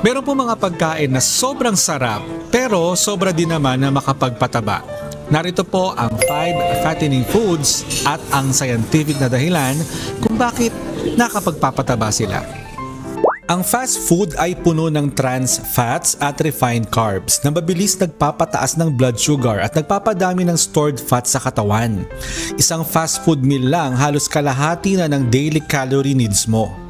Meron po mga pagkain na sobrang sarap pero sobra din naman na makapagpataba. Narito po ang 5 fattening foods at ang scientific na dahilan kung bakit nakapagpapataba sila. Ang fast food ay puno ng trans fats at refined carbs na mabilis nagpapataas ng blood sugar at nagpapadami ng stored fat sa katawan. Isang fast food meal lang halos kalahati na ng daily calorie needs mo.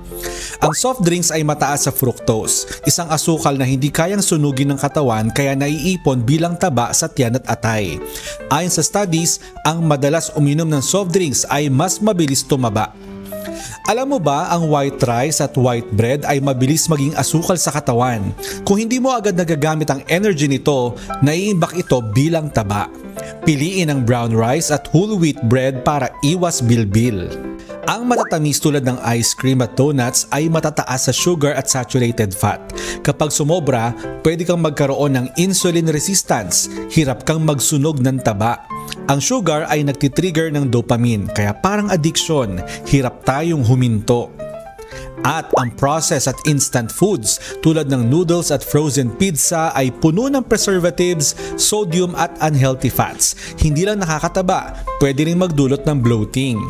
Ang soft drinks ay mataas sa fructose, isang asukal na hindi kayang sunugin ng katawan kaya naiipon bilang taba sa tiyan at atay. Ayon sa studies, ang madalas uminom ng soft drinks ay mas mabilis tumaba. Alam mo ba ang white rice at white bread ay mabilis maging asukal sa katawan? Kung hindi mo agad nagagamit ang energy nito, naiimbak ito bilang taba. Piliin ang brown rice at whole wheat bread para iwas bilbil. Ang matatamis tulad ng ice cream at donuts ay matataas sa sugar at saturated fat. Kapag sumobra, pwede kang magkaroon ng insulin resistance, hirap kang magsunog ng taba. Ang sugar ay nagtitrigger ng dopamine, kaya parang addiction, hirap tayong huminto. At ang processed at instant foods tulad ng noodles at frozen pizza ay puno ng preservatives, sodium at unhealthy fats. Hindi lang nakakataba, pwede rin magdulot ng bloating.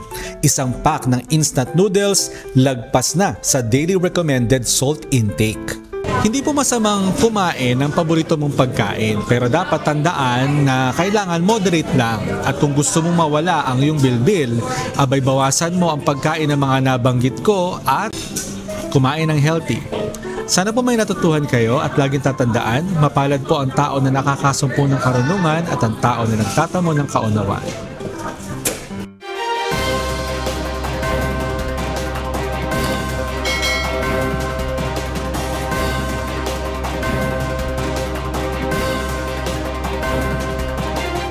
Isang pack ng instant noodles lagpas na sa daily recommended salt intake. Hindi po masamang kumain ng paborito mong pagkain pero dapat tandaan na kailangan moderate lang at kung gusto mong mawala ang iyong bilbil, abay bawasan mo ang pagkain ng mga nabanggit ko at kumain ng healthy. Sana po may natutuhan kayo at laging tatandaan, mapalad po ang tao na nakakasumpo ng karunungan at ang tao na nagtatamo ng kaunawaan.